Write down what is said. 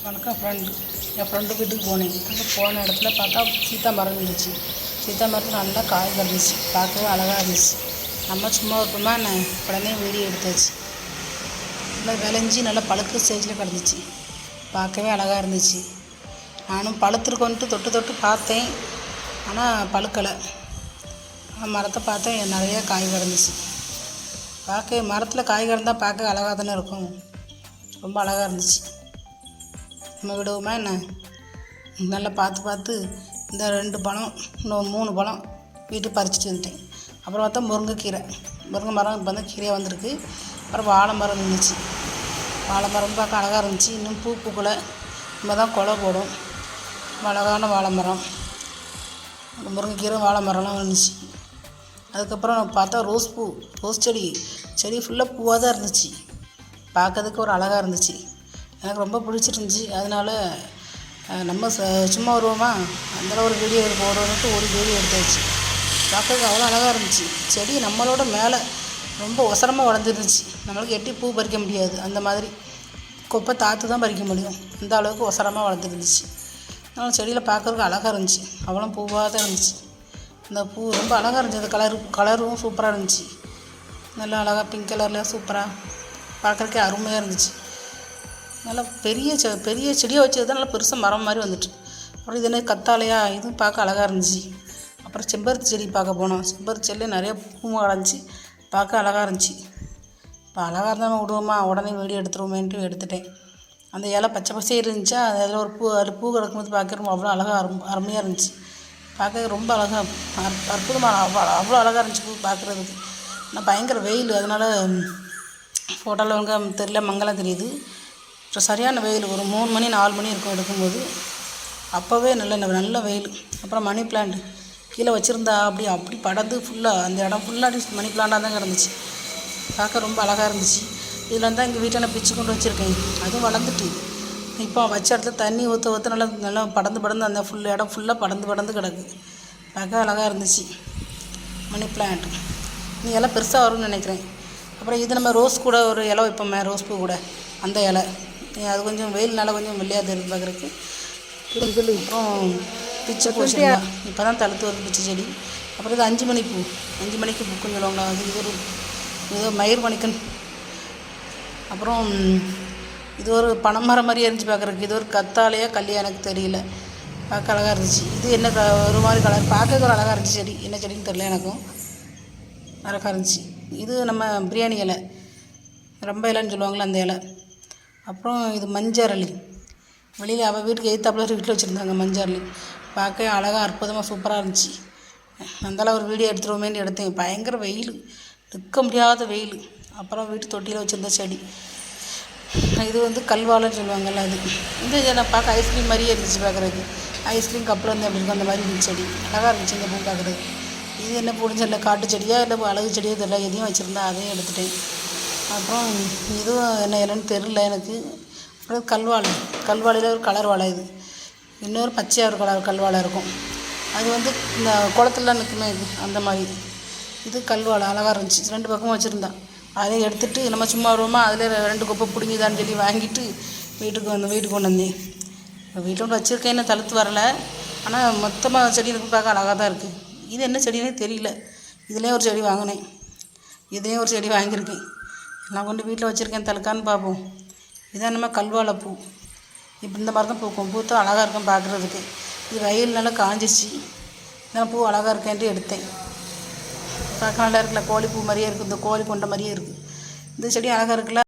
வணக்கம் ஃப்ரெண்டு. என் ஃப்ரெண்டு வீட்டுக்கு போனேன். அங்கே போன இடத்துல பார்த்தா சீத்தா மரம் இருந்துச்சு. சீத்தா மரத்தில் நல்லா காய் கிடந்துச்சு. பார்க்கவே அழகாக இருந்துச்சு. நம்ம சும்மா இருப்போமா நான் உடனே வீடியோ எடுத்தாச்சு. நல்லா விளைஞ்சி நல்லா பழுக்க ஸ்டேஜில் கிடந்துச்சு. பார்க்கவே அழகாக இருந்துச்சு. நானும் பழுத்துருக்கோன்ட்டு தொட்டு தொட்டு பார்த்தேன். ஆனால் பழுக்கலை. மரத்தை பார்த்தேன், நிறைய காய் கிடந்துச்சு. மரத்தில் காய் கிடந்தால் பார்க்க அழகாக தானே இருக்கும். ரொம்ப அழகாக இருந்துச்சு. நம்ம விடுவோமா என்ன? நல்லா பார்த்து இந்த 2 பழம், இன்னும் 3 பழம் வீட்டுக்கு பறிச்சுட்டு வந்துட்டேன். அப்புறம் பார்த்தா முருங்கை மரம் இப்போ வந்து கீரையாக வந்திருக்கு. அப்புறம் வாழை மரம் இருந்துச்சு. வாழை மரம் பார்க்க அழகாக இருந்துச்சு. இன்னும் பூக்கலை. நம்ம தான் கொலை போடும். அழகான வாழை மரம், முருங்கைக்கீரை, வாழை மரம்லாம் இருந்துச்சு. அதுக்கப்புறம் பார்த்தா ரோஸ் செடி ஃபுல்லாக பூவாக தான் இருந்துச்சு. பார்க்கறதுக்கு ஒரு அழகாக இருந்துச்சு. எனக்கு ரொம்ப பிடிச்சிருந்துச்சி. அதனால் நம்ம சும்மா வருவோமா, அந்தளவு ஒரு வீடியோ போடுறதுக்கு ஒரு வீடியோ எடுத்தாச்சு. பார்க்கறதுக்கு அவ்வளோ அழகாக இருந்துச்சு. செடி நம்மளோட மேலே ரொம்ப ஒசரமாக வளர்ந்துருந்துச்சு. நம்மளுக்கு எட்டி பூ பறிக்க முடியாது. அந்த மாதிரி கொப்பை தாத்து தான் பறிக்க முடியும். அந்த அளவுக்கு ஒசரமாக வளர்ந்துருந்துச்சு. அதனால் செடியில் பார்க்கறதுக்கு அழகாக இருந்துச்சு. அவ்வளோ பூவாக தான் இருந்துச்சு. அந்த பூ ரொம்ப அழகாக இருந்துச்சு. அந்த கலரும் சூப்பராக இருந்துச்சு. நல்லா அழகாக பிங்க் கலரில் சூப்பராக பார்க்குறதுக்கே அருமையாக இருந்துச்சு. நல்லா பெரிய செடியாக வச்சது தான் நல்லா பெருசாக மரம் மாதிரி வந்துட்டு. அப்புறம் இது என்ன கத்தாழையா, இதுவும் பார்க்க அழகாக இருந்துச்சு. அப்புறம் செம்பருத்தி செடி பார்க்க போனோம். செம்பருத்தி செடியில் நிறைய பூ கிடந்துச்சு. பார்க்க அழகாக இருந்துச்சு. இப்போ அழகாக இருந்தால் விடுவோமா, உடனே வீடியோ எடுத்துருவோமேன்ட்டு எடுத்துட்டேன். அந்த இலை பச்சை இருந்துச்சா, அதில் ஒரு பூ கிடக்கும்போது பார்க்குறோம் அவ்வளோ அழகாக அருமையாக இருந்துச்சு. பார்க்க ரொம்ப அழகாக அற்புதமாக அவ்வளோ அழகாக இருந்துச்சு பூ பார்க்குறதுக்கு. ஆனால் பயங்கர வெயில், அதனால் ஃபோட்டோவில் அவங்க தெரியல, மங்கலாக தெரியுது. அப்புறம் சரியான வெயில், ஒரு 3 மணி 4 மணி இருக்கும் எடுக்கும்போது. அப்போவே நல்ல வெயில். அப்புறம் மணி பிளான்ட் கீழே வச்சுருந்தா அப்படி படர்ந்து ஃபுல்லாக அந்த இடம் ஃபுல்லாக மணி பிளான்ட்டாக தான் கிடந்துச்சு. பார்க்க ரொம்ப அழகாக இருந்துச்சு. இதில் தான் எங்கள் வீட்டில் நான் பிச்சு கொண்டு வச்சுருக்கேன். அதுவும் வளர்ந்துட்டு இப்போ வச்ச இடத்துல தண்ணி ஊற்ற நல்லா படர்ந்து அந்த இடம் ஃபுல்லாக படர்ந்து கிடக்கு. பார்க்க அழகாக இருந்துச்சு. மணி பிளான்ட் நீ இலை பெருசாக வரும்னு நினைக்கிறேன். அப்புறம் இது நம்ம ரோஸ் கூட ஒரு இலை வைப்போமே, ரோஸ் பூ கூட, அந்த இலை அது கொஞ்சம் வெயில்னால கொஞ்சம் வெள்ளையாக தெரியுது பார்க்குறதுக்கு. இதில் இப்போ பிச்சை போச்சு. இப்போ தான் தழுத்து வருது பிச்சை செடி. அப்புறம் இது 5 மணி பூ, 5 மணிக்கு பூக்குன்னு சொல்லுவாங்களா, அது ஏதோ மயிர் மணிக்கன். அப்புறம் இது ஒரு பனைமரம் மாதிரியே இருந்துச்சு பார்க்குறதுக்கு. இது ஒரு கத்தாழையா கல்லியா எனக்கு தெரியல. பார்க்க அழகாக இருந்துச்சு. இது என்ன ஒரு மாதிரி கலர், பார்க்க ஒரு அழகாக இருந்துச்சு. செடி என்ன செடின்னு தெரியல எனக்கும். அழகாக இருந்துச்சு. இது நம்ம பிரியாணி இலை, ரொம்ப இலைன்னு சொல்லுவாங்களே அந்த இலை. அப்புறம் இது மஞ்சரளி. வெளியில் அவள் வீட்டுக்கு எதிர்த்தாப்புல வீட்டில் வச்சுருந்தாங்க மஞ்சரளி. பார்க்க அழகாக அற்புதமாக சூப்பராக இருந்துச்சு. அந்தளவு ஒரு வீடியோ எடுத்துருவோமேன்னு எடுத்தேன். பயங்கர வெயில், நிற்க முடியாத வெயில். அப்புறம் வீட்டு தொட்டியில் வச்சுருந்த செடி இது வந்து கல்வாழைன்னு சொல்லுவாங்கள்ல, அது இந்த இதை நான் பார்க்க ஐஸ்கிரீம் மாதிரியே இருந்துச்சு பார்க்குறதுக்கு. ஐஸ்கிரீம் கப்பில் வந்து அப்படி இருக்கும், அந்த மாதிரி இருந்துச்சு செடி. அழகாக இருந்துச்சு இந்த பூ பார்க்குறது. இது என்ன பூடிஞ்சல்ல, காட்டு செடியா இல்லை அழகு செடியோ தெரியல, எதையும் வச்சுருந்தா அதையும் எடுத்துட்டேன். அப்புறம் இதுவும் என்ன இலைன்னு தெரில எனக்கு. அப்புறம் கல்வாழையில் ஒரு கலர் வாழை. இது இன்னொரு பச்சையாக ஒரு கல்வாழை இருக்கும். அது வந்து இந்த குளத்துலலாம் நிற்குமே, இது அந்த மாதிரி. இது கல்வாழை அழகாக இருந்துச்சு. 2 பக்கமும் வச்சுருந்தான். அதை எடுத்துகிட்டு நம்ம சும்மா வருவோமா, அதில் 2 கொப்பை பிடுங்கிதான்னு சொல்லி வாங்கிட்டு வீட்டுக்கு கொண்டு வந்தேன். வீட்டில் கொண்டு வச்சுருக்கேன், என்ன தழுத்து வரலை. ஆனால் மொத்தமாக செடி எனக்கு பார்க்க அழகாக தான் இருக்குது. இது என்ன செடினே தெரியல. இதுலேயும் ஒரு செடி வாங்கினேன், இதுலேயும் ஒரு செடி வாங்கியிருக்கேன். நான் கொண்டு வீட்டில் வச்சுருக்கேன், தழுக்கான்னு பார்ப்போம். இதான் நம்ம கல்வாழை பூ. இப்போ இந்த மாதிரி தான் பூத்தா அழகாக இருக்கும் பார்க்குறதுக்கு. இது வெயில் நல்லா காஞ்சிச்சு. இதெல்லாம் பூ அழகாக இருக்கேன்ட்டு எடுத்தேன். பார்க்க நல்லா இருக்குல்ல, கோழி பூ மாதிரியே இருக்குது. இந்த கோழி கொண்ட மாதிரியே இருக்குது. இந்த செடி அழகாக இருக்குல்ல.